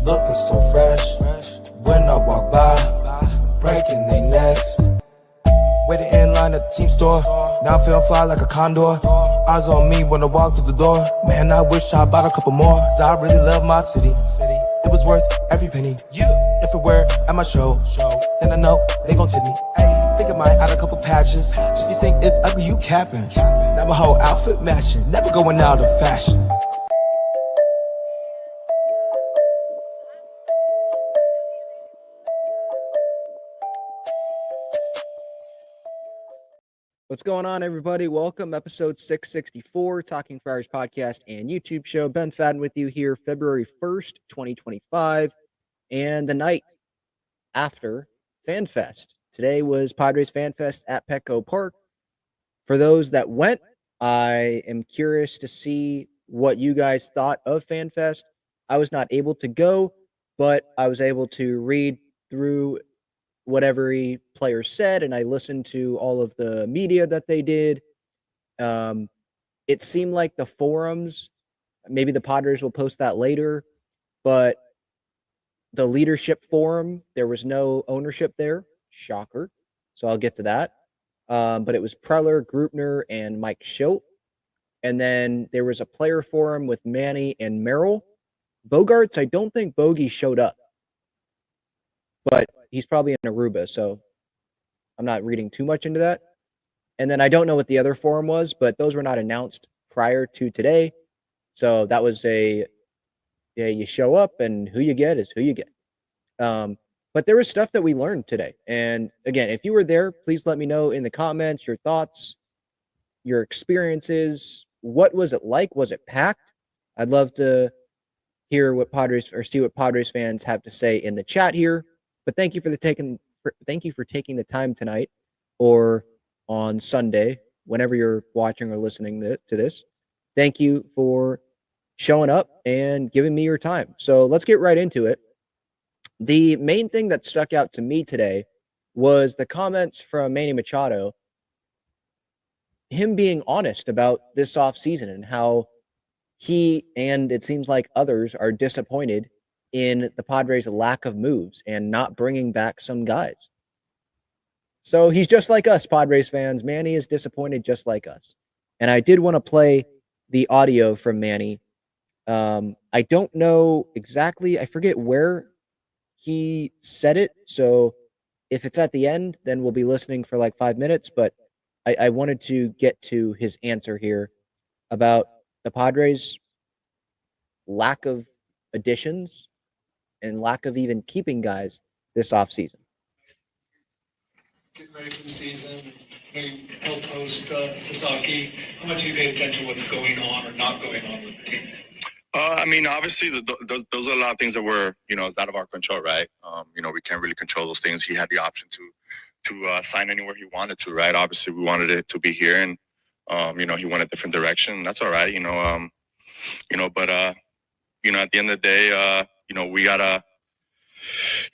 looking so fresh. When I walk by, breaking their necks. Waiting in line at the team store. Now I'm feeling fly like a condor. Eyes on me when I walk through the door. Man, I wish I bought a couple more. Cause I really love my city. It was worth every penny. If it were at my show, then I know they gon' tip me. Think I might add a couple patches. If you think it's ugly, you capping. Now my whole outfit matching. Never going out of fashion. What's going on, everybody? Welcome, episode 664, Talking Friars podcast and YouTube show. Ben Fadden with you here, February 1st, 2025, and the night after FanFest. Today was Padres FanFest at Petco Park. For those that went, I am curious to see what you guys thought of FanFest. I was not able to go, but I was able to read through what every player said, and I listened to all of the media that they did. It seemed like the forums, maybe the Padres will post that later, but the leadership forum, there was no ownership there. Shocker. So I'll get to that. But it was Preller, Grupner, and Mike Schilt. And then there was a player forum with Manny and Merrill. Bogaerts, I don't think Bogey showed up, but he's probably in Aruba, so I'm not reading too much into that. And then I don't know what the other forum was, but those were not announced prior to today. So that was you show up and who you get is who you get. But there was stuff that we learned today. And again, if you were there, please let me know in the comments your thoughts, your experiences. What was it like? Was it packed? I'd love to hear what Padres or see what Padres fans have to say in the chat here. But thank you for taking the time tonight or on Sunday, whenever you're watching or listening to this. Thank you for showing up and giving me your time. So let's get right into it. The main thing that stuck out to me today was the comments from Manny Machado, him being honest about this offseason and how he and it seems like others are disappointed in the Padres' lack of moves and not bringing back some guys. So he's just like us, Padres fans. Manny is disappointed just like us. And I did want to play the audio from Manny. I don't know exactly. I forget where he said it. So if it's at the end, then we'll be listening for like 5 minutes. But I wanted to get to his answer here about the Padres' lack of additions and lack of even keeping guys this offseason. Getting ready for the season, maybe help host Sasaki. How much have you paid attention to what's going on or not going on with the team? I mean, obviously, those are a lot of things that were, it's out of our control, right? We can't really control those things. He had the option to sign anywhere he wanted to, right? Obviously, we wanted it to be here, and he went a different direction. That's all right, but at the end of the day, we gotta,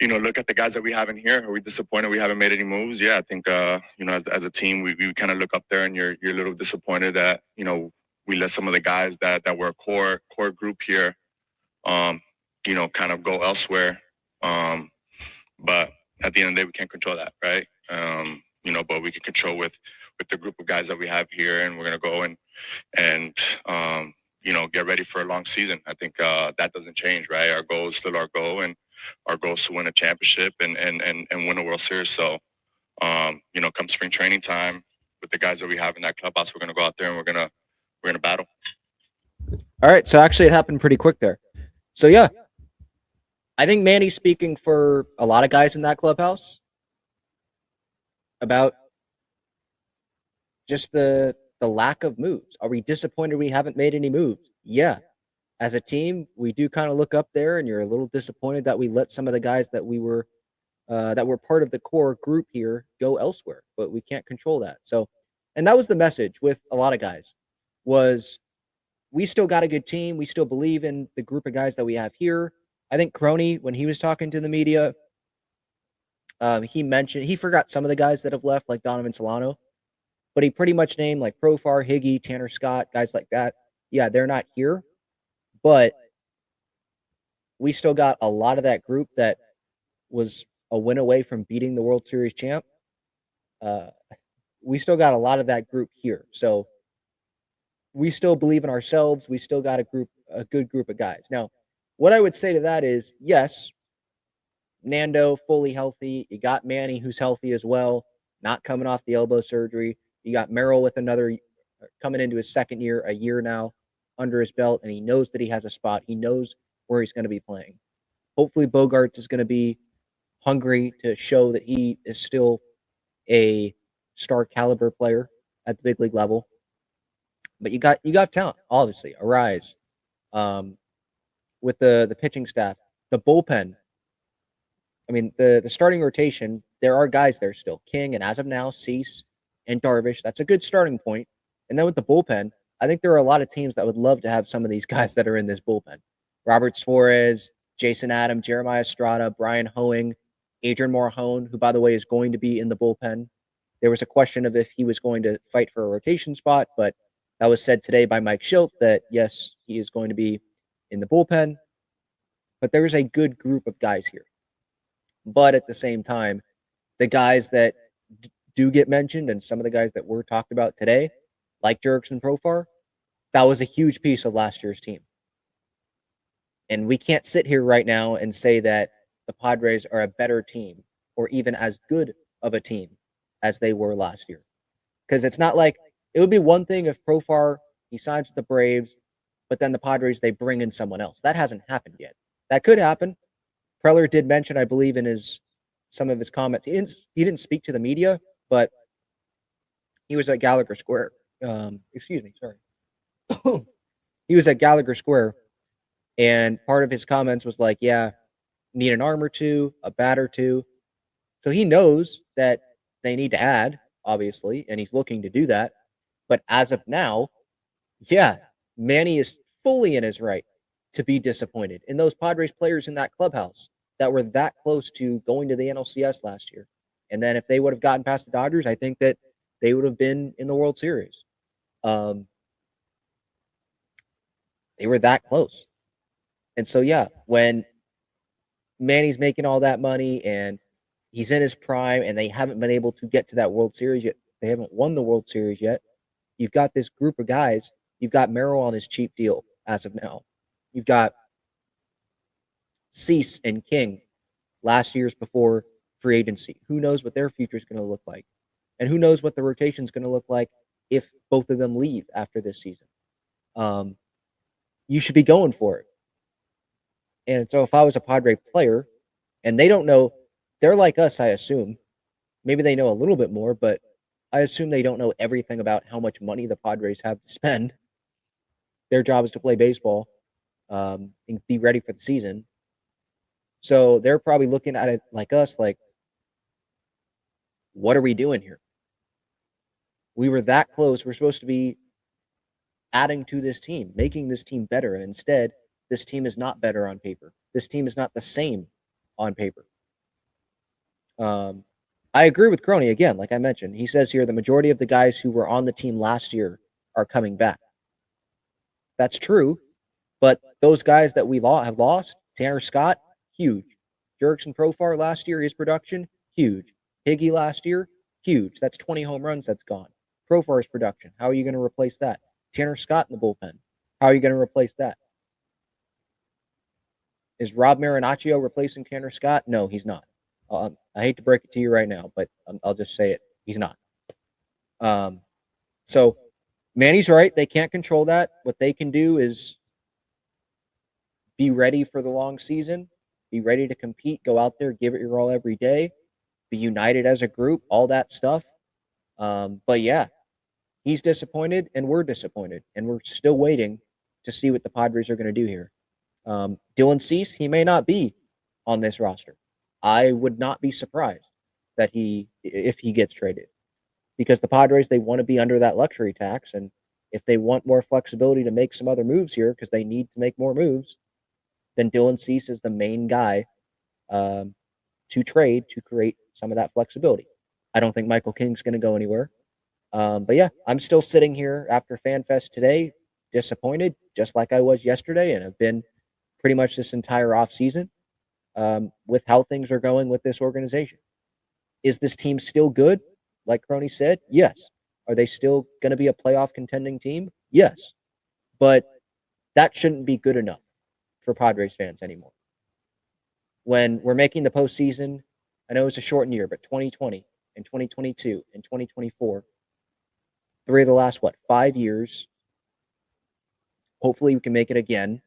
look at the guys that we have in here. Are we disappointed we haven't made any moves? Yeah, I think, as a team, we kind of look up there and you're a little disappointed that, we let some of the guys that were a core group here, kind of go elsewhere. But at the end of the day, we can't control that, right? But we can control with the group of guys that we have here, and we're going to go and get ready for a long season. I think that doesn't change, right? Our goal is still our goal, and our goal is to win a championship and win a World Series. So, come spring training time with the guys that we have in that clubhouse, we're going to go out there and we're going to battle. All right. So actually it happened pretty quick there. So yeah, I think Manny's speaking for a lot of guys in that clubhouse about just the lack of moves. Are we disappointed we haven't made any moves? Yeah. As a team, we do kind of look up there and you're a little disappointed that we let some of the guys that were part of the core group here go elsewhere, but we can't control that. So, and that was the message with a lot of guys was we still got a good team. We still believe in the group of guys that we have here. I think Croney, when he was talking to the media, he forgot some of the guys that have left, like Donovan Solano, but he pretty much named like Profar, Higgy, Tanner Scott, guys like that. Yeah, they're not here, but we still got a lot of that group that was a win away from beating the World Series champ. We still got a lot of that group here. So we still believe in ourselves. We still got a good group of guys. Now, what I would say to that is, yes, Nando fully healthy. You got Manny, who's healthy as well, not coming off the elbow surgery. You got Merrill with another coming into his second year, a year now under his belt, and he knows that he has a spot. He knows where he's going to be playing. Hopefully, Bogaerts is going to be hungry to show that he is still a star caliber player at the big league level. But you got talent, obviously. Arise, with the pitching staff, the bullpen. I mean, the starting rotation, there are guys there still. King, and as of now, Cease and Darvish. That's a good starting point. And then with the bullpen, I think there are a lot of teams that would love to have some of these guys that are in this bullpen. Robert Suarez, Jason Adam, Jeremiah Estrada, Brian Hoeing, Adrian Morejon, who, by the way, is going to be in the bullpen. There was a question of if he was going to fight for a rotation spot, but that was said today by Mike Schilt that, yes, he is going to be in the bullpen. But there's a good group of guys here. But at the same time, the guys that do get mentioned and some of the guys that were talked about today, like Jurickson Profar, that was a huge piece of last year's team. And we can't sit here right now and say that the Padres are a better team or even as good of a team as they were last year. Because it's not like it would be one thing if Profar, he signs with the Braves, but then the Padres, they bring in someone else. That hasn't happened yet. That could happen. Preller did mention, I believe, in some of his comments, he didn't speak to the media, but he was at Gallagher Square. Excuse me, sorry. He was at Gallagher Square, and part of his comments was like, yeah, need an arm or two, a bat or two. So he knows that they need to add, obviously, and he's looking to do that. But as of now, yeah, Manny is fully in his right to be disappointed in those Padres players in that clubhouse that were that close to going to the NLCS last year. And then if they would have gotten past the Dodgers, I think that they would have been in the World Series. They were that close. And so, yeah, when Manny's making all that money and he's in his prime and they haven't been able to get to that World Series yet, they haven't won the World Series yet, you've got this group of guys. You've got Merrill on his cheap deal as of now. You've got Cease and King last year's before free agency. Who knows what their future is going to look like? And who knows what the rotation is going to look like if both of them leave after this season? You should be going for it. And so if I was a Padre player, and they don't know, they're like us, I assume. Maybe they know a little bit more, but I assume they don't know everything about how much money the Padres have to spend. Their job is to play baseball and be ready for the season. So they're probably looking at it like us, like, what are we doing here? We were that close. We're supposed to be adding to this team, making this team better. And instead, this team is not better on paper. This team is not the same on paper. I agree with Croney again, like I mentioned. He says here the majority of the guys who were on the team last year are coming back. That's true, but those guys that we have lost, Tanner Scott, huge. Jurickson Profar last year, his production, huge. Higgy last year, huge. That's 20 home runs that's gone. Profar's production, how are you going to replace that? Tanner Scott in the bullpen, how are you going to replace that? Is Rob Marinaccio replacing Tanner Scott? No, he's not. I hate to break it to you right now, but I'll just say it. He's not. So Manny's right. They can't control that. What they can do is be ready for the long season, be ready to compete, go out there, give it your all every day, be united as a group, all that stuff. But yeah, he's disappointed and we're disappointed, and we're still waiting to see what the Padres are going to do here. Dylan Cease, he may not be on this roster. I would not be surprised that if he gets traded, because the Padres, they want to be under that luxury tax. And if they want more flexibility to make some other moves here, because they need to make more moves, then Dylan Cease is the main guy to trade to create some of that flexibility. I don't think Michael King's going to go anywhere. But yeah, I'm still sitting here after FanFest today, disappointed, just like I was yesterday, and have been pretty much this entire offseason with how things are going with this organization. Is this team still good? Like Crony said, yes. Are they still going to be a playoff contending team? Yes. But that shouldn't be good enough for Padres fans anymore. When we're making the postseason, I know it's a shortened year, but 2020 and 2022 and 2024, 3 of the last, 5 years. Hopefully we can make it again.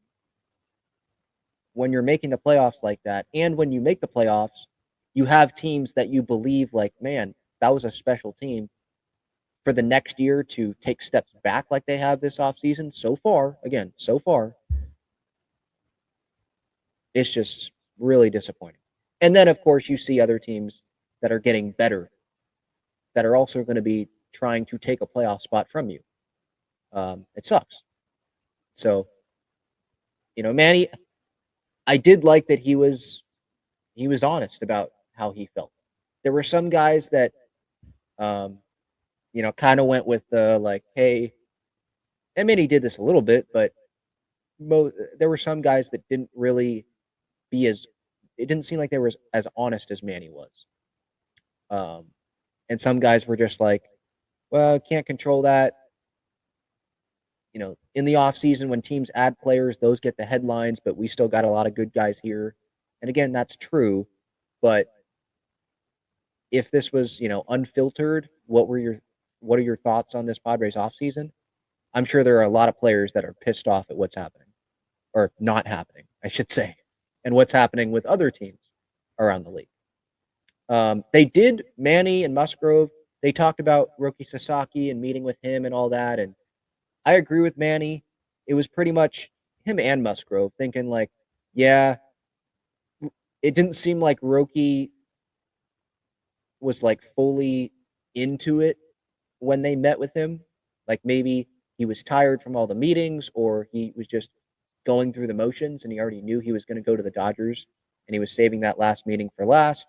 When you're making the playoffs like that, and when you make the playoffs, you have teams that you believe like, man, that was a special team. For the next year to take steps back like they have this offseason, so far, it's just really disappointing. And then, of course, you see other teams that are getting better that are also going to be trying to take a playoff spot from you. It sucks. So, Manny, I did like that he was honest about how he felt. There were some guys that, kind of went with the like, hey, and Manny did this a little bit, but there were some guys that didn't really it didn't seem like they were as honest as Manny was. And some guys were just like, well, can't control that. In the offseason, when teams add players, those get the headlines, but we still got a lot of good guys here. And again, that's true. But if this was, unfiltered, what are your thoughts on this Padres offseason? I'm sure there are a lot of players that are pissed off at what's happening, or not happening, I should say, and what's happening with other teams around the league. They did, Manny and Musgrove, they talked about Roki Sasaki and meeting with him and all that. And I agree with Manny. It was pretty much him and Musgrove thinking like, yeah, it didn't seem like Roki was like fully into it when they met with him. Like maybe he was tired from all the meetings, or he was just going through the motions and he already knew he was going to go to the Dodgers and he was saving that last meeting for last.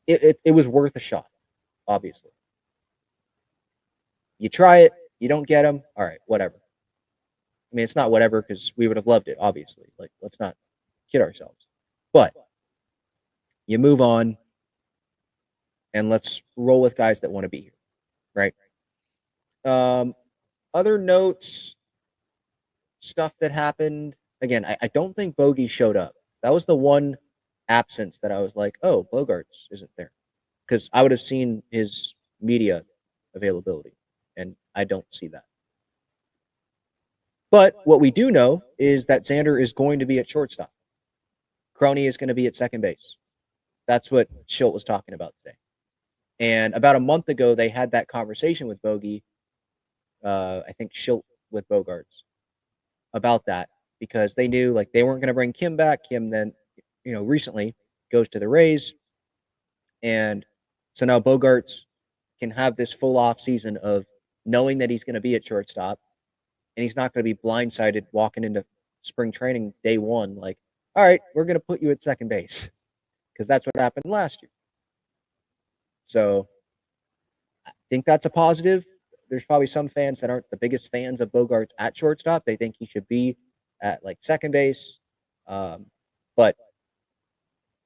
It was worth a shot, obviously. You try it, you don't get him, all right, whatever. I mean, it's not whatever because we would have loved it, obviously. Like, let's not kid ourselves. But you move on and let's roll with guys that want to be here, right? Other notes, stuff that happened. Again, I don't think Bogey showed up. That was the one absence that I was like, oh, Bogaerts isn't there. Because I would have seen his media availability, and I don't see that. But what we do know is that Xander is going to be at shortstop. Crony is going to be at second base. That's what Schilt was talking about today. And about a month ago, they had that conversation with Bogey, I think Schilt with Bogaerts, about that, because they knew like they weren't going to bring Kim back. Kim then, recently goes to the Rays. And so now Bogaerts can have this full off season of knowing that he's going to be at shortstop, and he's not going to be blindsided walking into spring training day one. Like, all right, we're going to put you at second base, because that's what happened last year. So I think that's a positive. There's probably some fans that aren't the biggest fans of Bogaerts at shortstop. They think he should be at like second base. But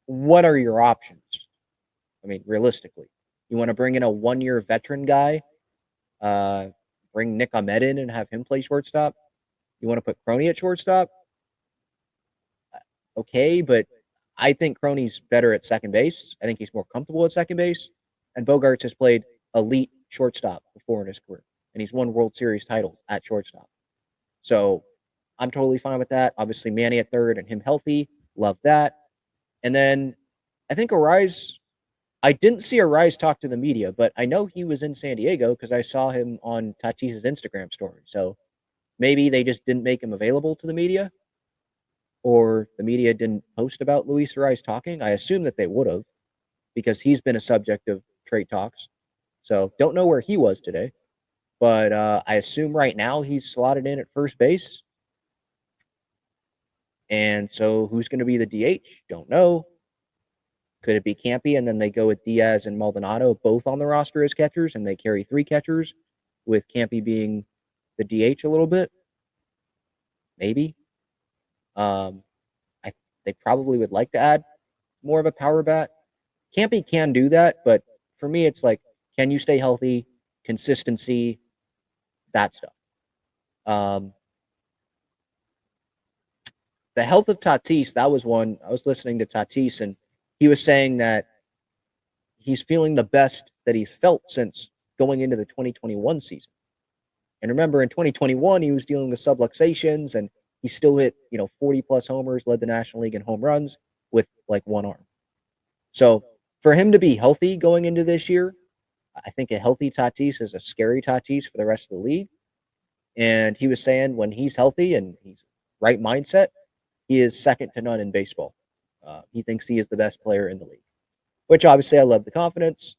what are your options? I mean, realistically, you want to bring in a 1-year veteran guy, bring Nick Ahmed in and have him play shortstop? You want to put Crony at shortstop? Okay, but I think Crony's better at second base. I think he's more comfortable at second base. And Bogaerts has played elite shortstop before in his career, and he's won World Series titles at shortstop. So I'm totally fine with that. Obviously, Manny at third and him healthy. Love that. And then I think Arise, I didn't see Arise talk to the media, but I know he was in San Diego because I saw him on Tatis's Instagram story. So maybe they just didn't make him available to the media, or the media didn't post about Luis Arise talking. I assume that they would have, because he's been a subject of trade talks. So don't know where he was today, but I assume right now he's slotted in at first base. And so who's going to be the DH? Don't know. Could it be Campy, and then they go with Diaz and Maldonado both on the roster as catchers, and they carry 3 catchers, with Campy being the DH a little bit? maybe. They probably would like to add more of a power bat. Campy can do that, but for me, it's like, can you stay healthy, consistency, that stuff. The health of Tatis, that was one. I was listening to Tatis, and he was saying that he's feeling the best that he's felt since going into the 2021 season. And remember, in 2021, he was dealing with subluxations, and he still hit, 40-plus homers, led the National League in home runs with, like, one arm. So for him to be healthy going into this year, I think a healthy Tatis is a scary Tatis for the rest of the league. And he was saying when he's healthy and he's right mindset, he is second to none in baseball. He thinks he is the best player in the league, which obviously I love the confidence.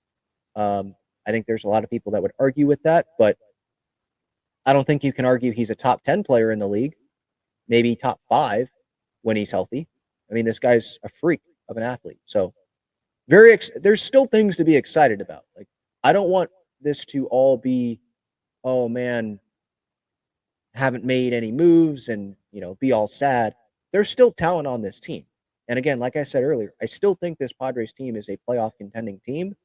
I think there's a lot of people that would argue with that, but I don't think you can argue he's a top 10 player in the league, maybe top 5 when he's healthy. I mean, this guy's a freak of an athlete. So there's still things to be excited about. Like, I don't want this to all be, oh man, haven't made any moves and, be all sad. There's still talent on this team. And again, like I said earlier, I still think this Padres team is a playoff contending team.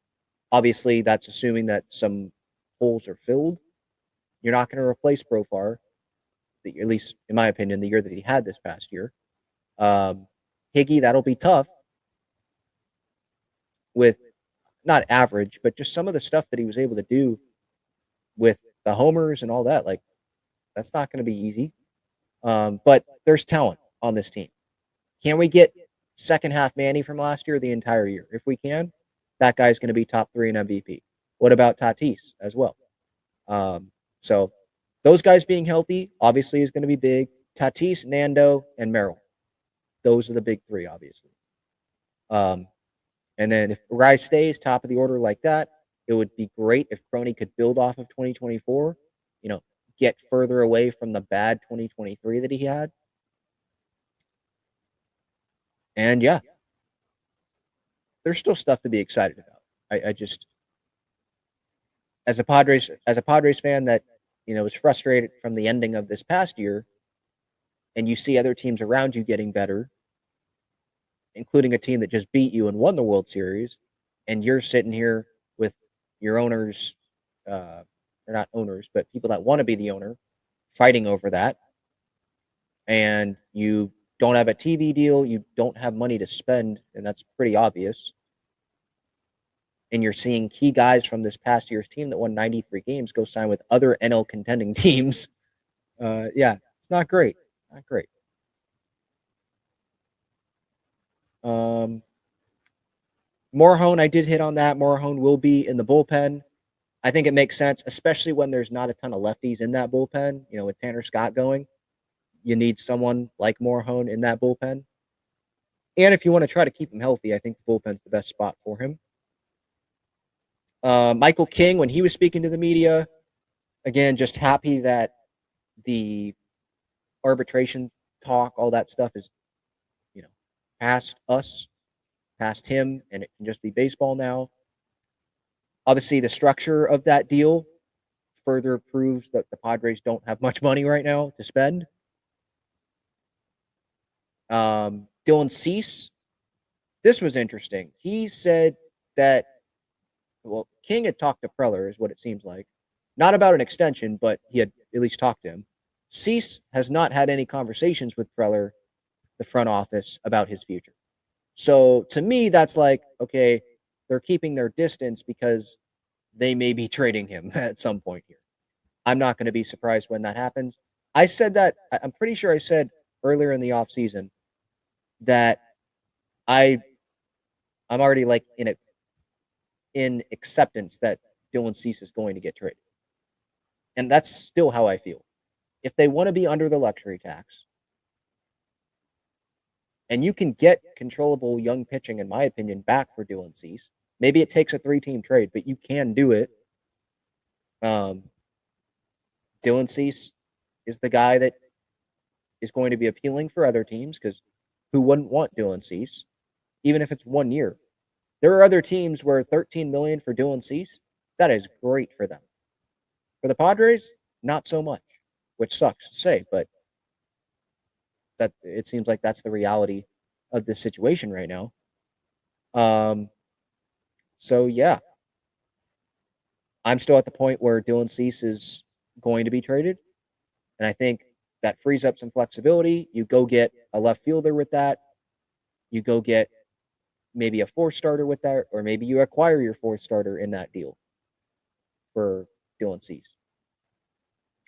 Obviously, that's assuming that some holes are filled. You're not going to replace Profar, at least in my opinion, the year that he had this past year. Higgy, that'll be tough with not average, but just some of the stuff that he was able to do with the homers and all that. Like, that's not going to be easy. But there's talent on this team. Can we get second half Manny from last year the entire year? If we can, that guy's going to be top 3 in MVP. What about Tatis as well? So those guys being healthy obviously is going to be big. Tatis, Nando, and Merrill. Those are the big 3, obviously. And then if Rise stays top of the order like that, it would be great if Crony could build off of 2024, get further away from the bad 2023 that he had. And yeah, there's still stuff to be excited about. I just, as a Padres fan that, was frustrated from the ending of this past year, and you see other teams around you getting better, including a team that just beat you and won the World Series, and you're sitting here with your owners, or not owners, but people that want to be the owner, fighting over that, and you don't have a TV deal, you don't have money to spend, and that's pretty obvious, and you're seeing key guys from this past year's team that won 93 games go sign with other NL contending teams. Yeah, it's not great. Not great. Morejon, I did hit on that. Morejon will be in the bullpen. I think it makes sense, especially when there's not a ton of lefties in that bullpen. With Tanner Scott going, you need someone like Morejon in that bullpen. And if you want to try to keep him healthy, I think the bullpen's the best spot for him. Michael King, when he was speaking to the media, again, just happy that the arbitration talk, all that stuff is, past us, past him, and it can just be baseball now. Obviously, the structure of that deal further proves that the Padres don't have much money right now to spend. Dylan Cease, this was interesting. He said that, King had talked to Preller, is what it seems like. Not about an extension, but he had at least talked to him. Cease has not had any conversations with Preller, the front office, about his future. So to me, that's like, okay, they're keeping their distance because they may be trading him at some point here. I'm not going to be surprised when that happens. I said that, I'm pretty sure I said earlier in the offseason that I'm already like in acceptance that Dylan Cease is going to get traded. And that's still how I feel. If they want to be under the luxury tax, and you can get controllable young pitching, in my opinion, back for Dylan Cease. Maybe it takes a 3-team trade, but you can do it. Dylan Cease is the guy that is going to be appealing for other teams, because who wouldn't want Dylan Cease, even if it's 1 year? There are other teams where $13 million for Dylan Cease, that is great for them. For the Padres, not so much, which sucks to say, but that it seems like that's the reality of this situation right now. So yeah, I'm still at the point where Dylan Cease is going to be traded, and I think that frees up some flexibility. You go get a left fielder with that. You go get maybe a fourth starter with that, or maybe you acquire your fourth starter in that deal for Dylan Cease.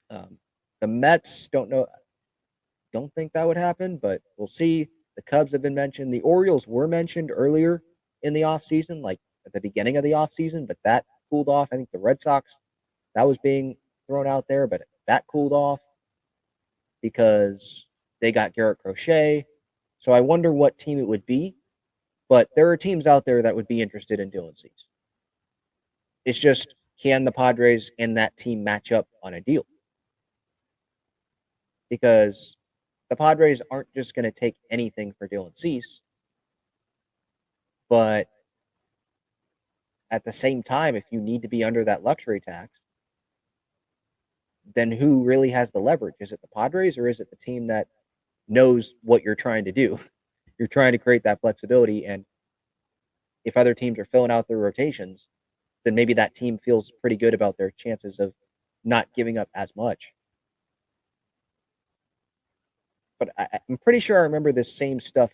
The Mets don't think that would happen, but we'll see. The Cubs have been mentioned. The Orioles were mentioned earlier in the offseason, like at the beginning of the offseason, but that cooled off. I think the Red Sox, that was being thrown out there, but that cooled off because they got Garrett Crochet. So I wonder what team it would be, but there are teams out there that would be interested in Dylan Cease. It's just, can the Padres and that team match up on a deal? Because the Padres aren't just going to take anything for Dylan Cease, but at the same time, if you need to be under that luxury tax, then who really has the leverage? Is it the Padres, or is it the team that knows what you're trying to do? You're trying to create that flexibility, and if other teams are filling out their rotations, then maybe that team feels pretty good about their chances of not giving up as much. But I'm pretty sure I remember this same stuff,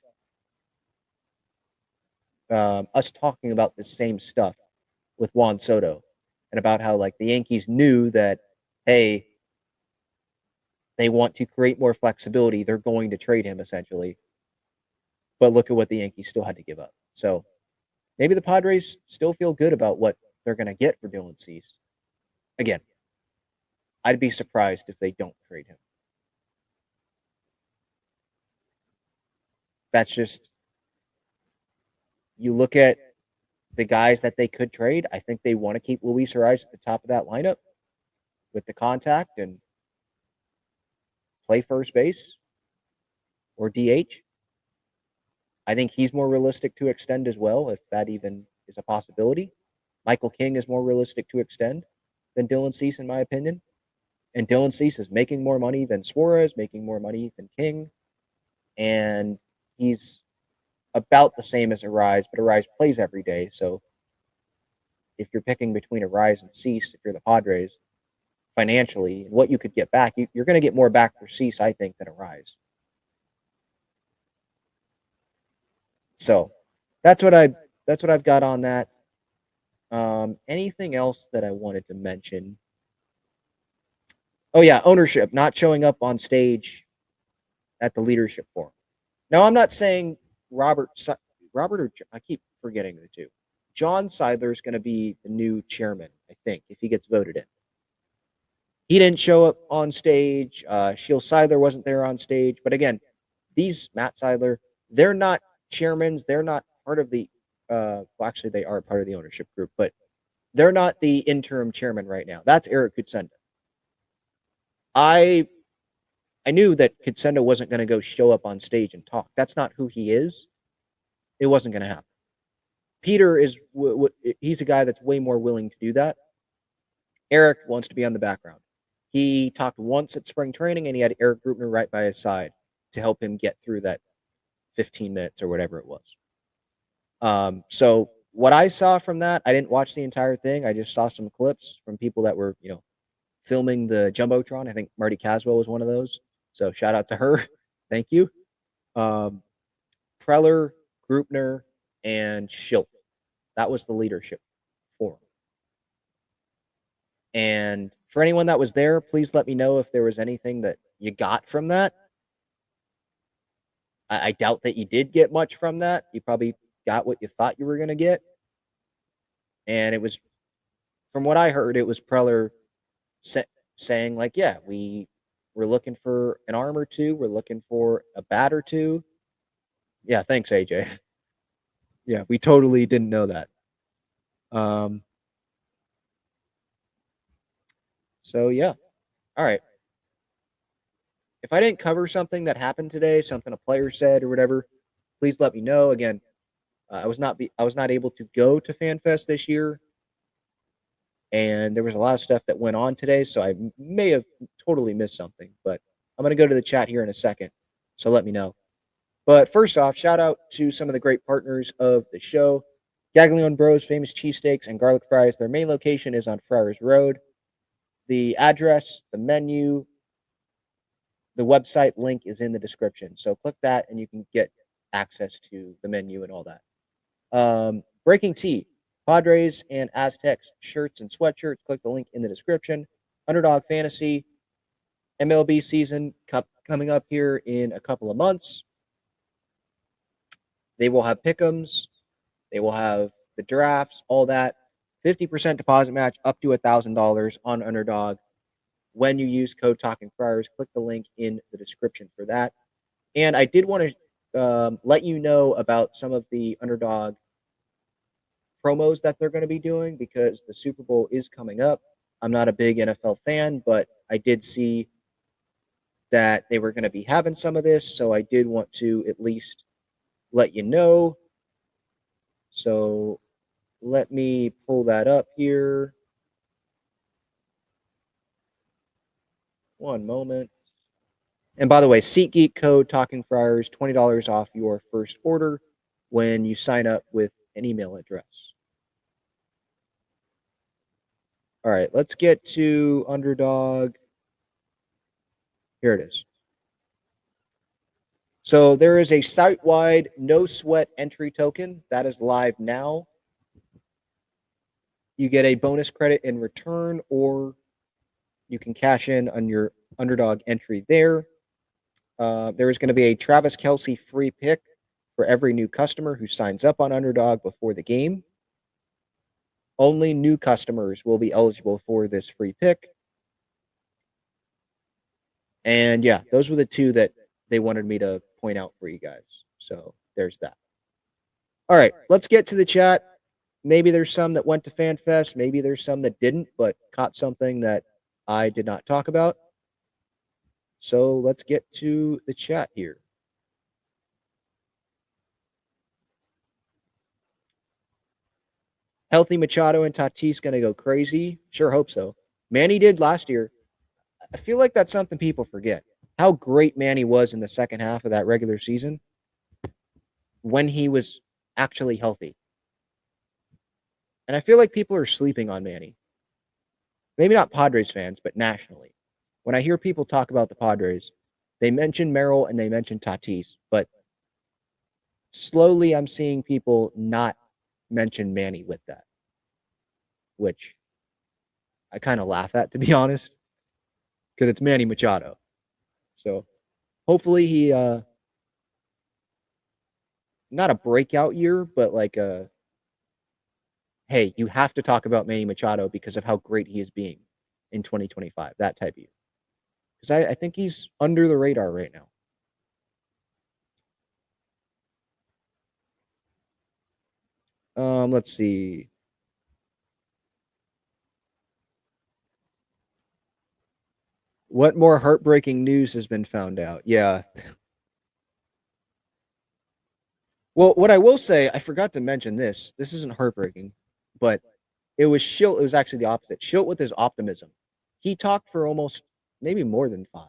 us talking about this same stuff with Juan Soto, and about how, like, the Yankees knew that, hey, they want to create more flexibility. They're going to trade him, essentially. But look at what the Yankees still had to give up. So maybe the Padres still feel good about what they're going to get for Dylan Cease. Again, I'd be surprised if they don't trade him. That's just, you look at the guys that they could trade. I think they want to keep Luis Ariz at the top of that lineup with the contact and play first base or DH. I think he's more realistic to extend as well, if that even is a possibility. Michael King is more realistic to extend than Dylan Cease, in my opinion. And Dylan Cease is making more money than Suarez, making more money than King. And he's about the same as Ariz, but Ariz plays every day. So if you're picking between Ariz and Cease, if you're the Padres, financially, and what you could get back, you're going to get more back for Cease, I think, than Ariz. So that's what I've got on that. Anything else that I wanted to mention? Oh yeah, ownership not showing up on stage at the leadership forum. Now, I'm not saying Robert or I keep forgetting the two. John Seidler is going to be the new chairman, I think, if he gets voted in. He didn't show up on stage. Shiel Seidler wasn't there on stage. But again, these Matt Seidler, they're not chairmen. They're not part of the well, actually, they are part of the ownership group, but they're not the interim chairman right now. That's Eric Kutsenda. I knew that Kutsenda wasn't going to go show up on stage and talk. That's not who he is. It wasn't going to happen. Peter is he's a guy that's way more willing to do that. Eric wants to be on the background. He talked once at spring training, and he had Eric Grupner right by his side to help him get through that 15 minutes or whatever it was. So what I saw from that, I didn't watch the entire thing. I just saw some clips from people that were, filming the Jumbotron. I think Marty Caswell was one of those. So shout out to her. Thank you. Preller, Grupner, and Schilt. That was the leadership forum. And for anyone that was there, please let me know if there was anything that you got from that. I doubt that you did get much from that. You probably got what you thought you were going to get. And it was, from what I heard, it was Preller saying, like, yeah, we're looking for an arm or two. We're looking for a bat or two. Yeah, thanks, AJ. Yeah, we totally didn't know that. So, yeah. All right. If I didn't cover something that happened today, something a player said or whatever, please let me know. Again, I was not able to go to FanFest this year, and there was a lot of stuff that went on today, so I may have totally missed something. But I'm going to go to the chat here in a second So let me know. But first off, shout out to some of the great partners of the show. Gaglione Bros, famous cheesesteaks and garlic fries. Their main location is on Friars Road. The address, the menu, the website link is in the description. So click that and you can get access to the menu and all that. Breaking Tea, Padres and Aztecs shirts and sweatshirts. Click the link in the description. Underdog Fantasy, MLB season coming up here in a couple of months. They will have pick'ems. They will have the drafts, all that. 50% deposit match up to $1,000 on Underdog. When you use code Talking Friars, click the link in the description for that. And I did want to let you know about some of the Underdog promos that they're going to be doing because the Super Bowl is coming up. I'm not a big NFL fan, but I did see that they were going to be having some of this, so I did want to at least let you know. So let me pull that up here. One moment. And by the way, SeatGeek code Talking Friars, $20 off your first order when you sign up with an email address. All right, let's get to Underdog. Here it is. So there is a site-wide no sweat entry token that is live now. You get a bonus credit in return, or you can cash in on your Underdog entry there. There is going to be a Travis Kelce free pick for every new customer who signs up on Underdog before the game. Only new customers will be eligible for this free pick. And yeah, those were the two that they wanted me to point out for you guys. So there's that. All right, let's get to the chat. Maybe there's some that went to FanFest. Maybe there's some that didn't, but caught something that I did not talk about. So let's get to the chat here. Healthy Machado and Tatis going to go crazy? Sure hope so. Manny did last year. I feel like that's something people forget. How great Manny was in the second half of that regular season when he was actually healthy. And I feel like people are sleeping on Manny. Maybe not Padres fans, but nationally. When I hear people talk about the Padres, they mention Merrill and they mention Tatis, but slowly I'm seeing people not mention Manny with that, which I kind of laugh at, to be honest, because it's Manny Machado. So hopefully he, not a breakout year, but like a, hey, you have to talk about Manny Machado because of how great he is being in 2025, that type of year. Because I think he's under the radar right now. Let's see. What more heartbreaking news has been found out? Yeah. Well, what I will say, I forgot to mention this. This isn't heartbreaking, but it was Schilt. It was actually the opposite. Schilt with his optimism. He talked for almost maybe more than 5,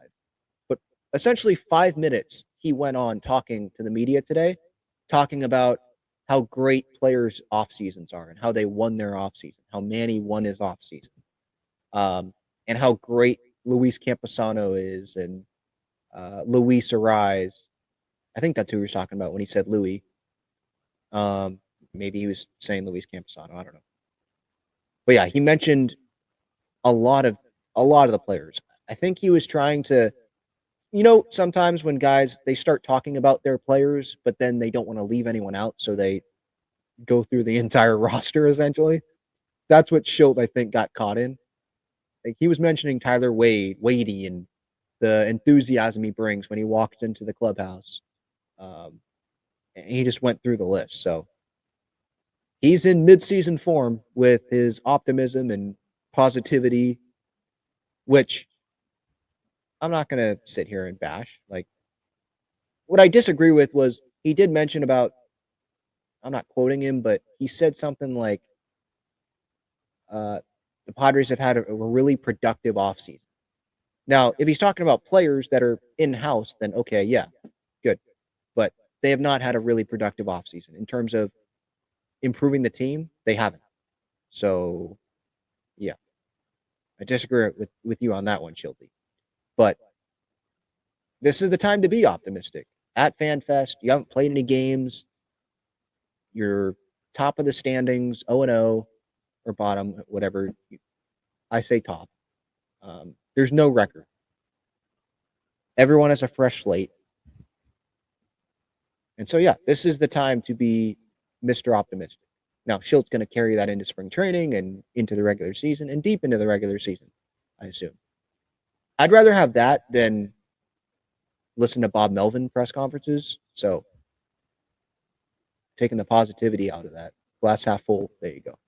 but essentially 5 minutes. He went on talking to the media today, talking about how great players' off seasons are and how they won their off season, how Manny won his off season, and how great Luis Camposano is and Luis Arise. I think that's who he was talking about when he said Louis. Maybe he was saying Luis Camposano. I don't know. But yeah, he mentioned a lot of the players. I think he was trying to, sometimes when guys, they start talking about their players, but then they don't want to leave anyone out, so they go through the entire roster, essentially. That's what Schilt, I think, got caught in. Like, he was mentioning Tyler Wadey, and the enthusiasm he brings when he walks into the clubhouse. And he just went through the list. So he's in midseason form with his optimism and positivity, which I'm not going to sit here and bash. Like, what I disagree with was he did mention about, I'm not quoting him, but he said something like, the Padres have had a really productive offseason. Now, if he's talking about players that are in-house, then okay, yeah. they have not had a really productive offseason. In terms of improving the team, they haven't. So, yeah. I disagree with you on that one, Shilty. But this is the time to be optimistic. At FanFest, you haven't played any games. You're top of the standings, 0-0, or bottom, whatever. I say top. There's no record. Everyone has a fresh slate. And so, yeah, this is the time to be Mr. Optimistic. Now, Schilt's going to carry that into spring training and into the regular season and deep into the regular season, I assume. I'd rather have that than listen to Bob Melvin press conferences. So, taking the positivity out of that. Glass half full. There you go.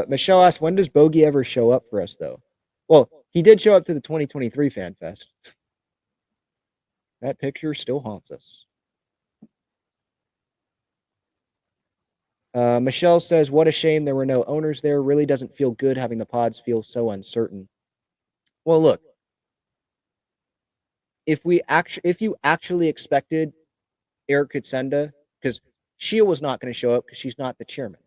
Michelle asked, when does Bogey ever show up for us, though? Well, he did show up to the 2023 FanFest. That picture still haunts us. Michelle says, what a shame there were no owners there. Really doesn't feel good having the pods feel so uncertain. Well, look, if you actually expected Eric Kutsenda, because Sheil was not going to show up because she's not the chairman.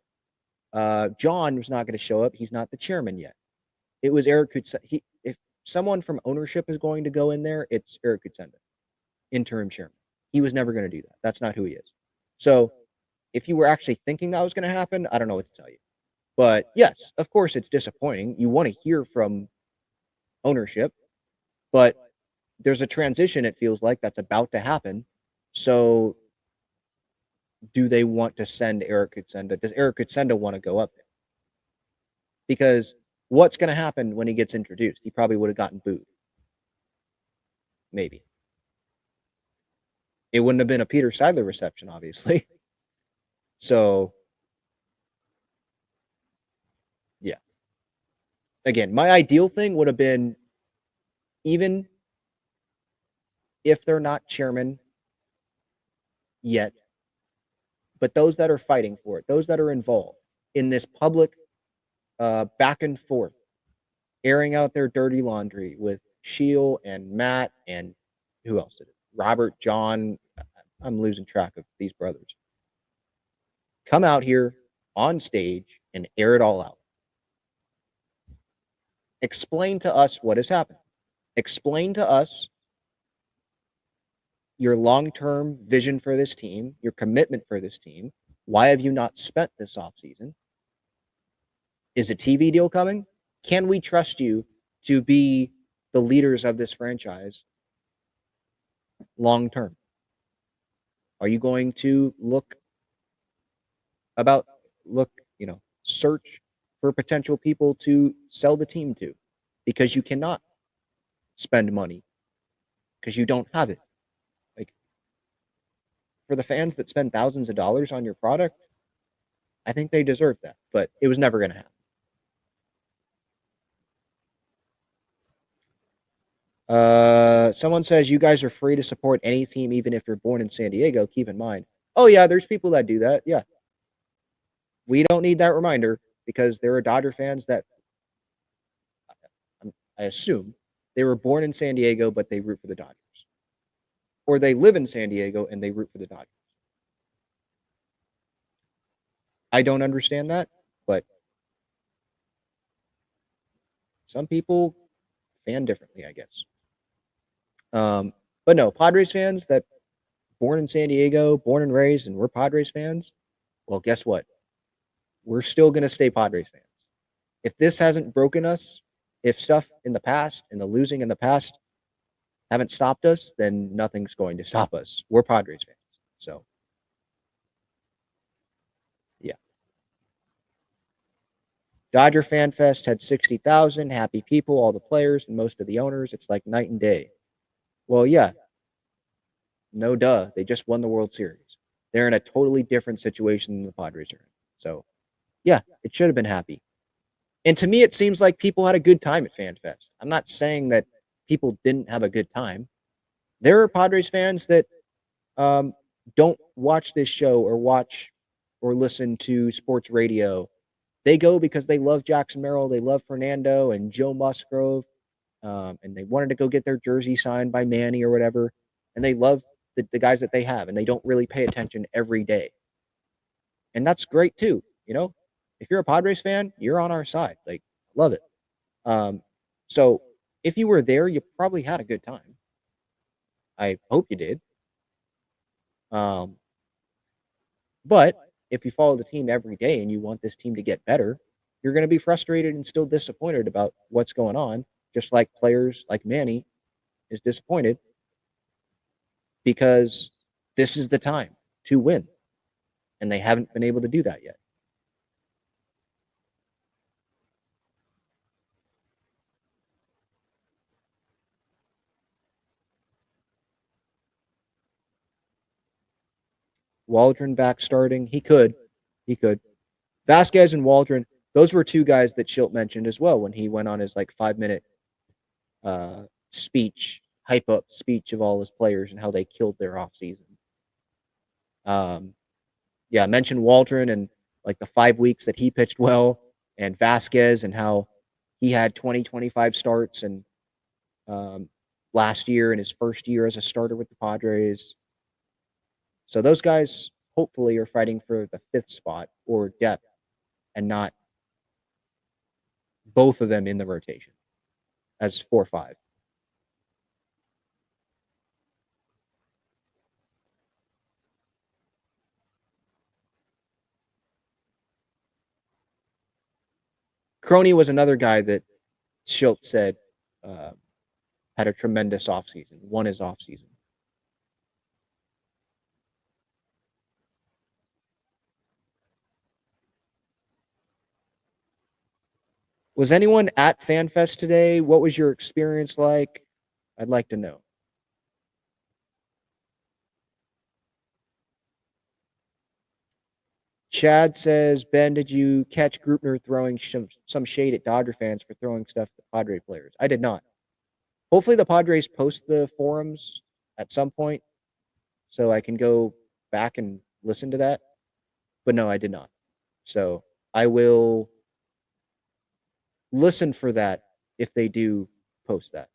John was not going to show up. He's not the chairman yet. It was Eric Kutsenda. If someone from ownership is going to go in there, it's Eric Kutsenda, interim chairman. He was never going to do that. That's not who he is. So if you were actually thinking that was going to happen, I don't know what to tell you. But yes, of course, it's disappointing. You want to hear from ownership, but there's a transition, it feels like, that's about to happen. So do they want to send Eric Kutsenda? Does Eric Kutsenda want to go up there? Because what's going to happen when he gets introduced? He probably would have gotten booed. Maybe. It wouldn't have been a Peter Seidler reception, obviously. So, yeah. Again, my ideal thing would have been, even if they're not chairman yet, but those that are fighting for it, those that are involved in this public back and forth, airing out their dirty laundry with Sheil and Matt and who else did it? Robert, John. I'm losing track of these brothers. Come out here on stage and air it all out. Explain to us what has happened. Explain to us your long-term vision for this team, your commitment for this team. Why have you not spent this offseason? Is a TV deal coming? Can we trust you to be the leaders of this franchise long-term? Are you going to search for potential people to sell the team to? Because you cannot spend money because you don't have it. Like, for the fans that spend thousands of dollars on your product, I think they deserve that, but it was never going to happen. Someone says you guys are free to support any team, even if you're born in San Diego. Keep in mind. Oh yeah, there's people that do that. Yeah. We don't need that reminder because there are Dodger fans that I assume they were born in San Diego, but they root for the Dodgers. Or they live in San Diego and they root for the Dodgers. I don't understand that, but some people fan differently, I guess. But no, Padres fans that born in San Diego, born and raised, and we're Padres fans, well, guess what? We're still going to stay Padres fans. If this hasn't broken us, if stuff in the past and the losing in the past haven't stopped us, then nothing's going to stop us. We're Padres fans. So, yeah. Dodger FanFest had 60,000 happy people, all the players and most of the owners. It's like night and day. Well, yeah. No duh. They just won the World Series. They're in a totally different situation than the Padres are in. So, yeah, it should have been happy. And to me, it seems like people had a good time at FanFest. I'm not saying that people didn't have a good time. There are Padres fans that don't watch this show or watch or listen to sports radio. They go because they love Jackson Merrill, they love Fernando and Joe Musgrove. and they wanted to go get their jersey signed by Manny or whatever, and they love the guys that they have, and they don't really pay attention every day. And that's great too. If you're a Padres fan, you're on our side. Like, love it. So if you were there, you probably had a good time. I hope you did. But if you follow the team every day and you want this team to get better, you're going to be frustrated and still disappointed about what's going on, just like players like Manny is disappointed because this is the time to win, and they haven't been able to do that yet. Waldron back starting. He could. Vasquez and Waldron, those were two guys that Schilt mentioned as well when he went on his 5-minute speech, hype up speech of all his players and how they killed their offseason. I mentioned Waldron and the 5 weeks that he pitched well, and Vasquez and how he had 25 starts and last year in his first year as a starter with the Padres. So those guys hopefully are fighting for the 5th spot or depth and not both of them in the rotation as 4-5. Croney was another guy that Schilt said had a tremendous offseason, won his offseason. Was anyone at FanFest today? What was your experience like? I'd like to know. Chad says, Ben, did you catch Grupner throwing some shade at Dodger fans for throwing stuff at Padre players? I did not. Hopefully the Padres post the forums at some point so I can go back and listen to that. But no, I did not. So I will listen for that if they do post that.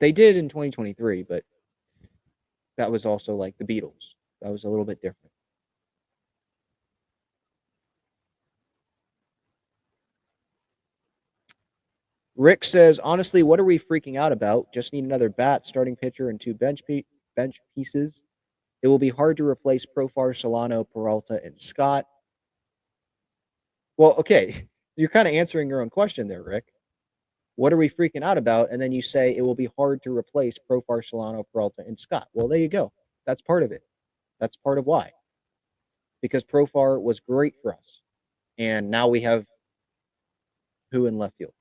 They did in 2023, but that was also like the Beatles. That was a little bit different. Rick says, honestly, what are we freaking out about? Just need another bat, starting pitcher, and 2 bench pieces. It will be hard to replace Profar, Solano, Peralta, and Scott. Well, okay. You're kind of answering your own question there, Rick. What are we freaking out about? And then you say it will be hard to replace Profar, Solano, Peralta, and Scott. Well, there you go. That's part of it. That's part of why. Because Profar was great for us. And now we have who in left field?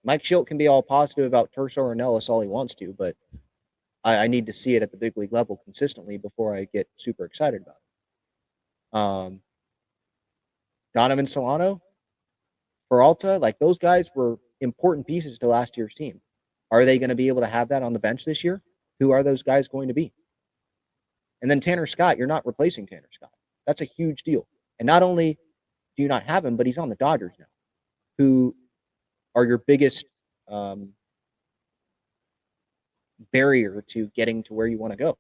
Mike Schilt can be all positive about Terso or Nellis all he wants to, but I need to see it at the big league level consistently before I get super excited about it. Donovan Solano, Peralta, those guys were important pieces to last year's team. Are they going to be able to have that on the bench this year? Who are those guys going to be? And then Tanner Scott, you're not replacing Tanner Scott. That's a huge deal. And not only do you not have him, but he's on the Dodgers now, who are your biggest barrier to getting to where you want to go.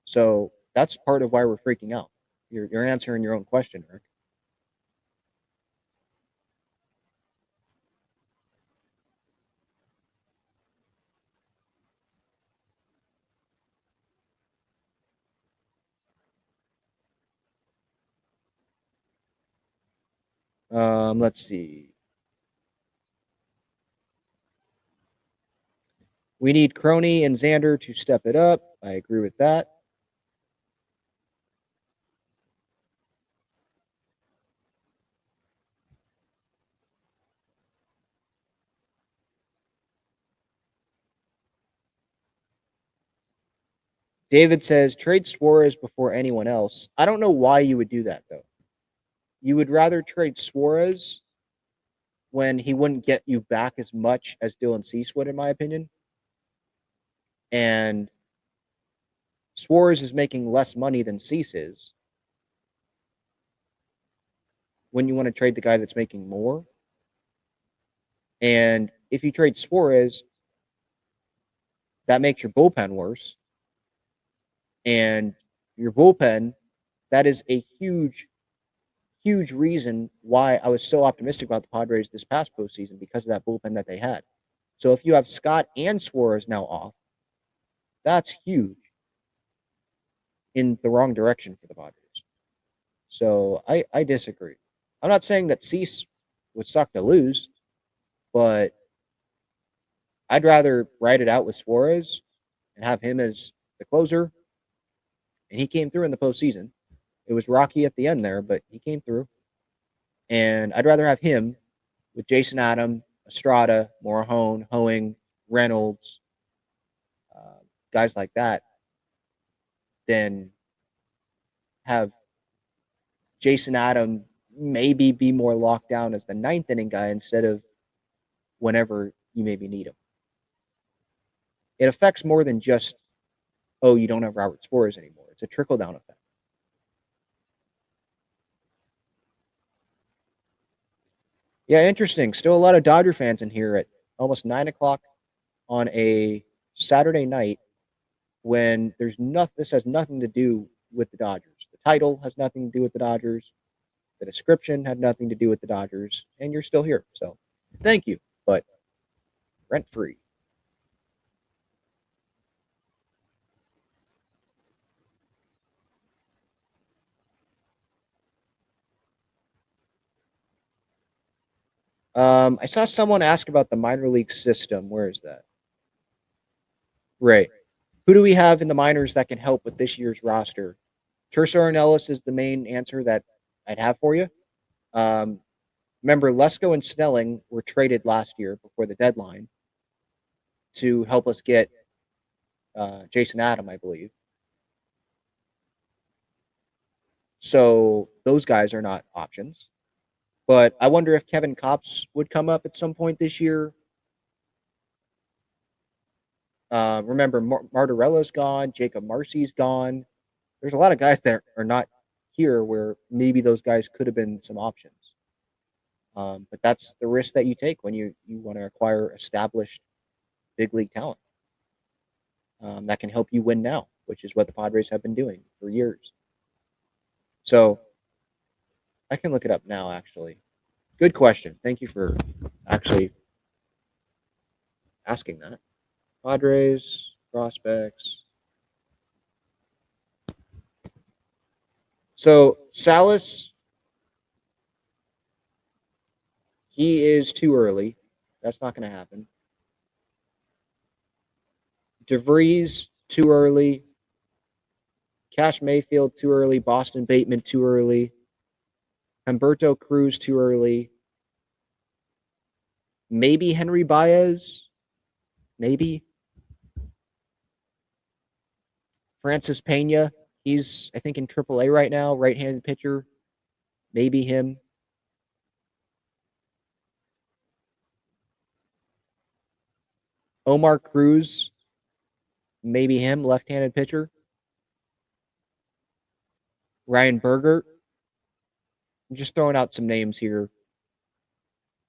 So that's part of why we're freaking out. You're answering your own question, Rick. Let's see. We need Croney and Xander to step it up. I agree with that. David says, trade Suarez before anyone else. I don't know why you would do that, though. You would rather trade Suarez when he wouldn't get you back as much as Dylan Cease would, in my opinion. And Suarez is making less money than Cease is. when you want to trade the guy that's making more. And if you trade Suarez, that makes your bullpen worse. And your bullpen, that is a huge, huge reason why I was so optimistic about the Padres this past postseason, because of that bullpen that they had. So if you have Scott and Suarez now off, that's huge in the wrong direction for the Padres. So I disagree. I'm not saying that Cease would suck to lose, but I'd rather ride it out with Suarez and have him as the closer. And he came through in the postseason. It was rocky at the end there, but he came through. And I'd rather have him with Jason Adam, Estrada, Morejon, Hoeing, Reynolds, guys like that, than have Jason Adam maybe be more locked down as the ninth inning guy instead of whenever you maybe need him. It affects more than just, oh, you don't have Robert Suarez anymore. It's a trickle-down effect. Yeah, interesting. Still a lot of Dodger fans in here at almost 9 o'clock on a Saturday night when this has nothing to do with the Dodgers. The title has nothing to do with the Dodgers. The description had nothing to do with the Dodgers, and you're still here. So thank you, but rent-free. I saw someone ask about the minor league system. Where is that? Right. Who do we have in the minors that can help with this year's roster? Tercer and Ellis is the main answer that I'd have for you. Remember, Lesko and Snelling were traded last year before the deadline to help us get Jason Adam, I believe. So those guys are not options. But I wonder if Kevin Kopps would come up at some point this year. Remember, Martarella's gone. Jacob Marcy's gone. There's a lot of guys that are not here where maybe those guys could have been some options. But that's the risk that you take when you want to acquire established big league talent that can help you win now, which is what the Padres have been doing for years. So I can look it up now, actually. Good question. Thank you for actually asking that. Padres, prospects. So Salas, he is too early. That's not going to happen. DeVries, too early. Cash Mayfield, too early. Boston Bateman, too early. Humberto Cruz, too early. Maybe Henry Baez. Maybe. Francis Pena. He's, I think, in AAA right now. Right-handed pitcher. Maybe him. Omar Cruz. Maybe him. Left-handed pitcher. Ryan Berger. I'm just throwing out some names here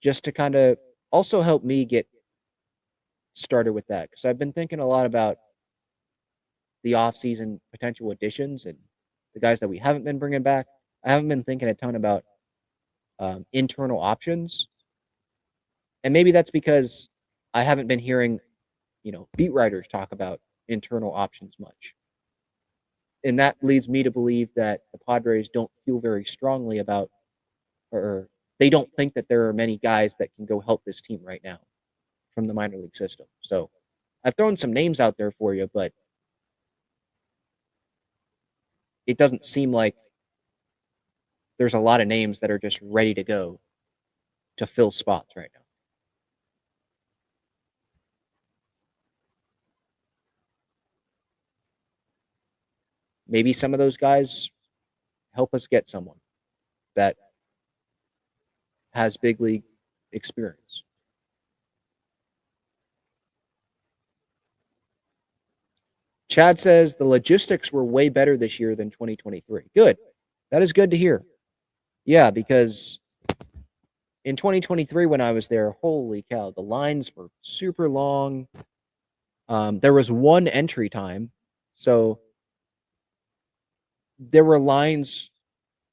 just to kind of also help me get started with that, because I've been thinking a lot about the offseason potential additions and the guys that we haven't been bringing back. I haven't been thinking a ton about internal options, and maybe that's because I haven't been hearing, beat writers talk about internal options much. And that leads me to believe that the Padres don't feel very strongly about, or they don't think that there are many guys that can go help this team right now from the minor league system. So I've thrown some names out there for you, but it doesn't seem like there's a lot of names that are just ready to go to fill spots right now. Maybe some of those guys help us get someone that has big league experience. Chad says the logistics were way better this year than 2023. Good. That is good to hear. Yeah, because in 2023, when I was there, holy cow, the lines were super long. There was one entry time. So there were lines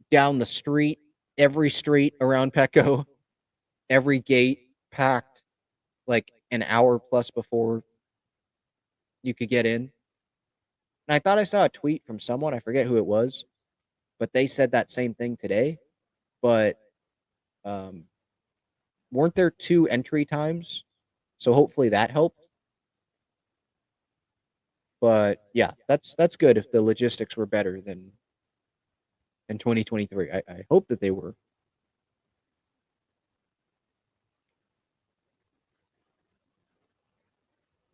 down the street, every street around Petco, every gate packed like an hour plus before you could get in. And I thought I saw a tweet from someone, I forget who it was, but they said that same thing today. But um, weren't there 2 entry times? So hopefully that helped. But yeah, that's good if the logistics were better than in 2023. I hope that they were.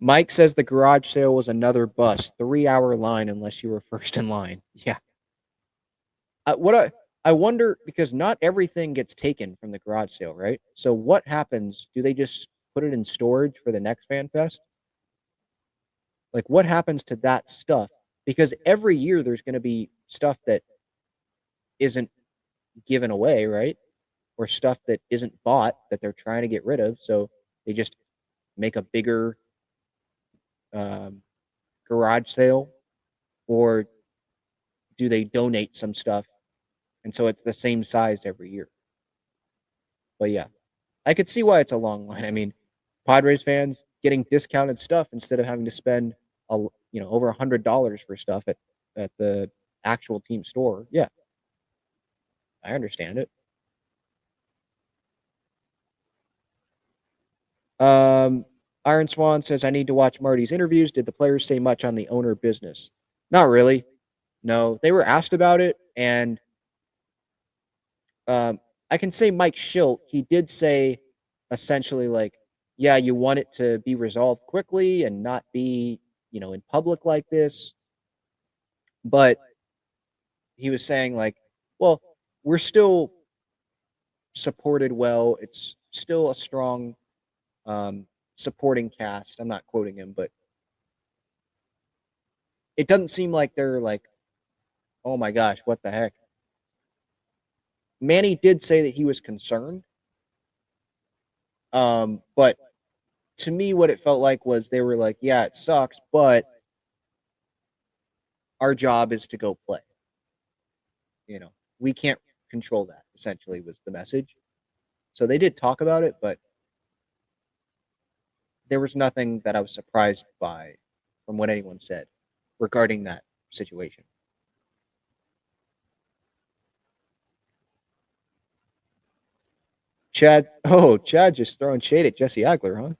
Mike says the garage sale was another bust. 3-hour line unless you were first in line. Yeah. I wonder, because not everything gets taken from the garage sale, right? So what happens? Do they just put it in storage for the next fan fest? Like, what happens to that stuff? Because every year there's going to be stuff that isn't given away, right? Or stuff that isn't bought that they're trying to get rid of. So they just make a bigger garage sale, or do they donate some stuff and so it's the same size every year? But yeah, I could see why it's a long line. I mean, Padres fans getting discounted stuff instead of having to spend over $100 for stuff at the actual team store. Yeah, I understand it. Iron Swan says, I need to watch Marty's interviews. Did the players say much on the owner business? Not really. No, they were asked about it, and I can say Mike Schilt, he did say essentially like, yeah, you want it to be resolved quickly and not be, in public like this. But he was saying like, well, we're still supported well. It's still a strong supporting cast. I'm not quoting him, but it doesn't seem like they're like, oh my gosh, what the heck. Manny did say that he was concerned. But to me, what it felt like was they were like, yeah, it sucks, but our job is to go play. We can't control that, essentially, was the message. So they did talk about it, but there was nothing that I was surprised by from what anyone said regarding that situation. Chad just throwing shade at Jesse Agler, huh?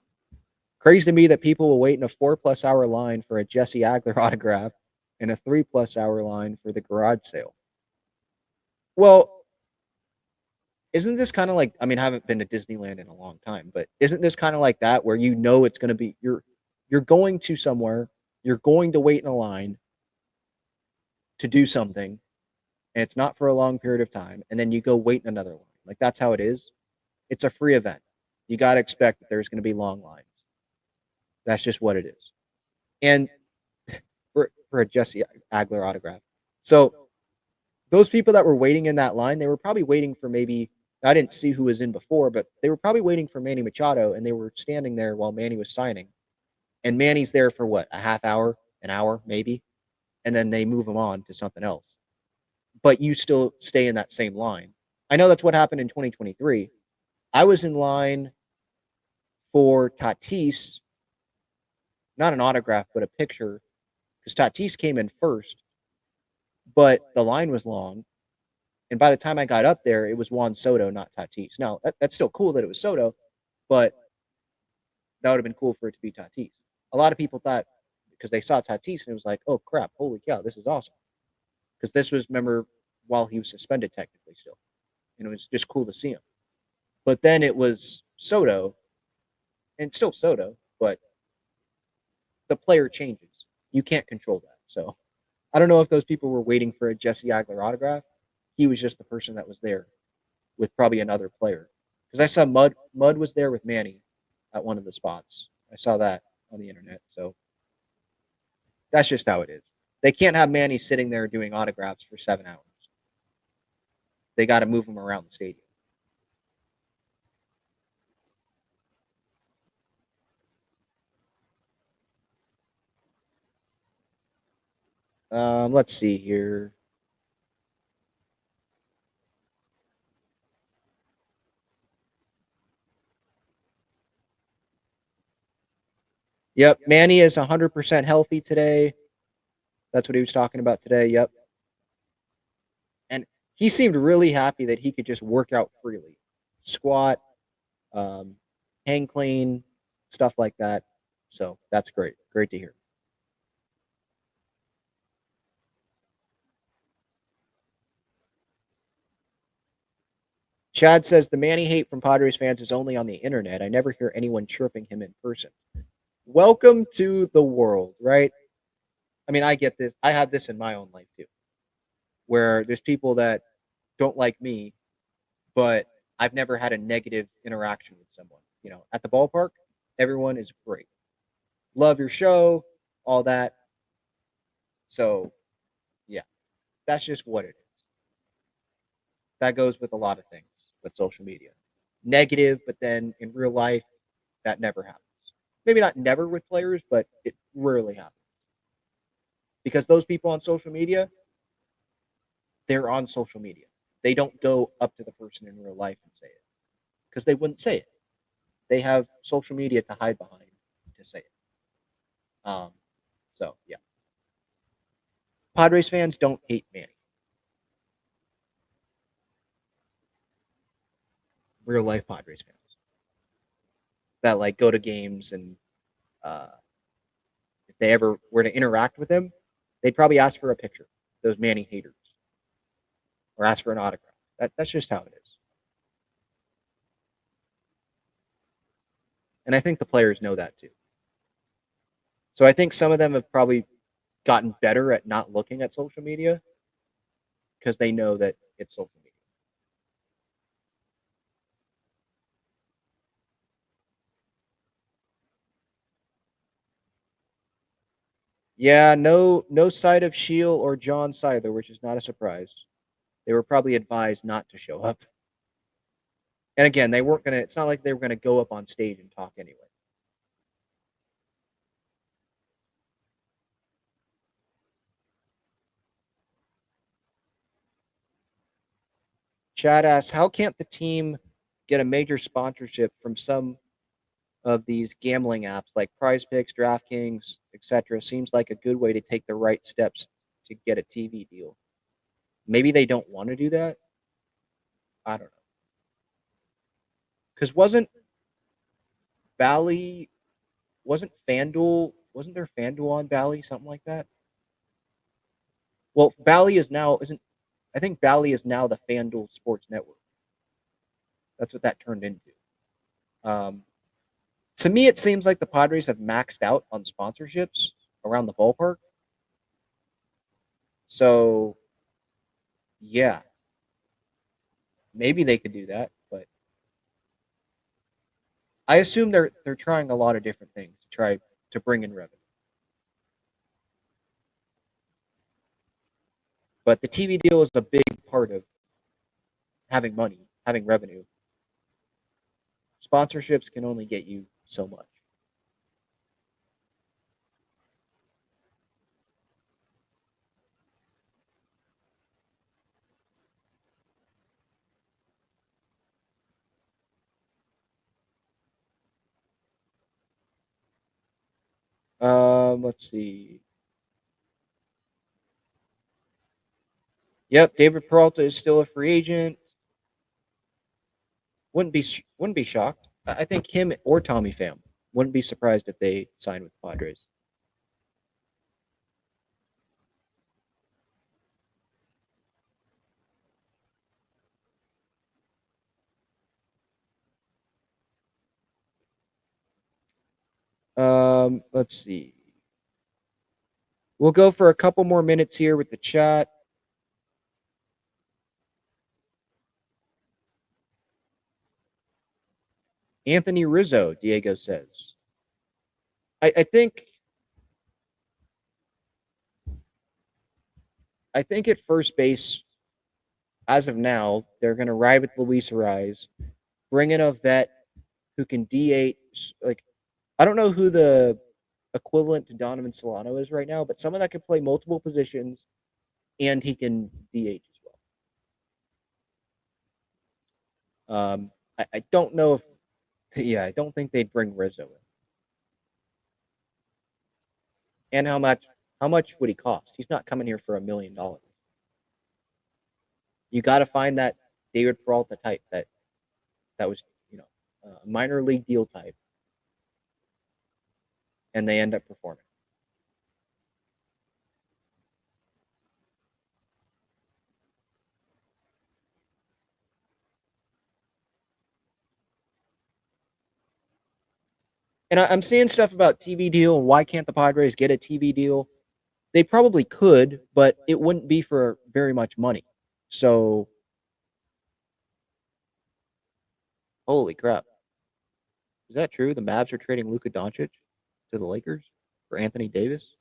Crazy to me that people will wait in a 4+ hour line for a Jesse Agler autograph and a 3+ hour line for the garage sale. Well, isn't this kind of like, I mean, I haven't been to Disneyland in a long time, but isn't this kind of like that where it's going to be, you're going to somewhere, you're going to wait in a line to do something, and it's not for a long period of time, and then you go wait in another line. Like, that's how it is. It's a free event. You got to expect that there's going to be long lines. That's just what it is. And for a Jesse Agler autograph. So those people that were waiting in that line, they were probably waiting for maybe, I didn't see who was in before, but they were probably waiting for Manny Machado, and they were standing there while Manny was signing. And Manny's there for what, a half hour, an hour, maybe? And then they move him on to something else. But you still stay in that same line. I know that's what happened in 2023. I was in line for Tatis, not an autograph, but a picture, because Tatis came in first, but the line was long. And by the time I got up there, it was Juan Soto, not Tatis. Now, that's still cool that it was Soto, but that would have been cool for it to be Tatis. A lot of people thought, because they saw Tatis, and it was like, oh, crap, holy cow, this is awesome. Because this was, remember, while he was suspended technically still. And it was just cool to see him. But then it was Soto, and still Soto, but the player changes. You can't control that. So I don't know if those people were waiting for a Jesse Agler autograph. He was just the person that was there with probably another player. Because I saw Mud was there with Manny at one of the spots. I saw that on the internet. So that's just how it is. They can't have Manny sitting there doing autographs for 7 hours. they got to move him around the stadium. Let's see here. Yep, Manny is 100% healthy today. That's what he was talking about today. Yep. And he seemed really happy that he could just work out freely. Squat, hang clean, stuff like that. So that's great. Great to hear. Chad says the Manny hate from Padres fans is only on the internet. I never hear anyone chirping him in person. Welcome to the world, right? I mean, I get this. I have this in my own life too, where there's people that don't like me, but I've never had a negative interaction with someone. You know, at the ballpark, everyone is great. Love your show, all that. So, yeah, that's just what it is. That goes with a lot of things with social media. Negative, but then in real life, that never happens. Maybe not never with players, but it rarely happens. Because those people on social media, they're on social media. They don't go up to the person in real life and say it because they wouldn't say it. They have social media to hide behind to say it. So, yeah. Padres fans don't hate Manny. Real life Padres fans that like go to games and if they ever were to interact with him, they'd probably ask for a picture. Those Manny haters, or ask for an autograph. That's just how it is. And I think the players know that too. So I think some of them have probably gotten better at not looking at social media because they know that it's social media. Yeah, no sight of Shield or John Seither, which is not a surprise. They were probably advised not to show up. And again, they weren't gonna. It's not like they were gonna go up on stage and talk anyway. Chad asks, how can't the team get a major sponsorship from some of these gambling apps like Prize Picks, DraftKings, etc.? Seems like a good way to take the right steps to get a TV deal. Maybe they don't want to do that. I don't know. Because Bally, wasn't there FanDuel on Bally, something like that? Well, Bally is now, isn't, I think Bally is now the FanDuel Sports Network. That's what that turned into. To me, it seems like the Padres have maxed out on sponsorships around the ballpark. So, yeah, maybe they could do that, but I assume they're trying a lot of different things to try to bring in revenue. But the TV deal is a big part of having money, having revenue. Sponsorships can only get you so much. Let's see. Yep, David Peralta is still a free agent. Wouldn't be shocked. I think him or Tommy Pham wouldn't be surprised if they signed with the Padres. Let's see. We'll go for a couple more minutes here with the chat. Anthony Rizzo, Diego says. I think at first base, as of now, they're going to ride with Luis Ariz, bring in a vet who can DH. Like, I don't know who the equivalent to Donovan Solano is right now, but someone that can play multiple positions and he can DH as well. I don't know if, I don't think they'd bring Rizzo in. And how much would he cost? He's not coming here for $1 million. You got to find that David Peralta type that was, a minor league deal type, and they end up performing. And I'm seeing stuff about TV deal and why can't the Padres get a TV deal? They probably could, but it wouldn't be for very much money. So, holy crap. Is that true? The Mavs are trading Luka Doncic to the Lakers for Anthony Davis?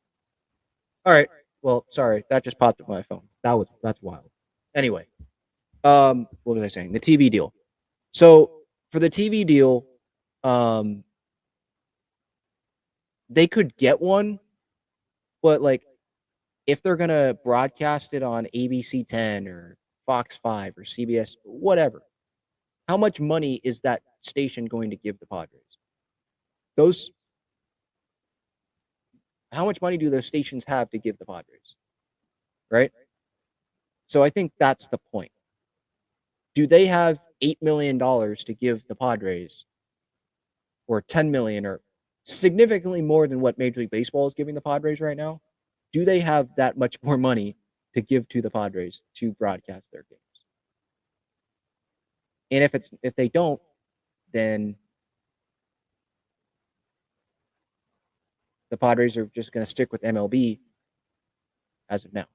All right. Well, sorry. That just popped up my phone. That's wild. Anyway, what was I saying? The TV deal. So, for the TV deal, they could get one, but like if they're going to broadcast it on ABC 10 or Fox 5 or CBS, whatever, how much money is that station going to give the Padres? How much money do those stations have to give the Padres? Right? So I think that's the point. Do they have $8 million to give the Padres, or $10 million, or significantly more than what Major League Baseball is giving the Padres right now? Do they have that much more money to give to the Padres to broadcast their games? And if they don't, then the Padres are just going to stick with MLB as of now.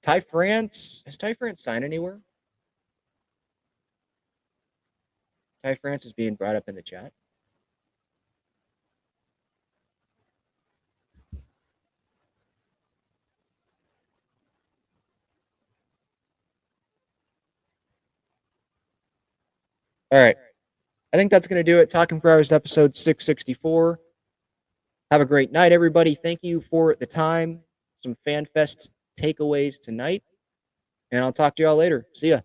Has Ty France signed anywhere? Ty France is being brought up in the chat. All right. I think that's going to do it. Talking for Hours, episode 664. Have a great night, everybody. Thank you for the time. Some FanFest takeaways tonight. And I'll talk to y'all later. See ya.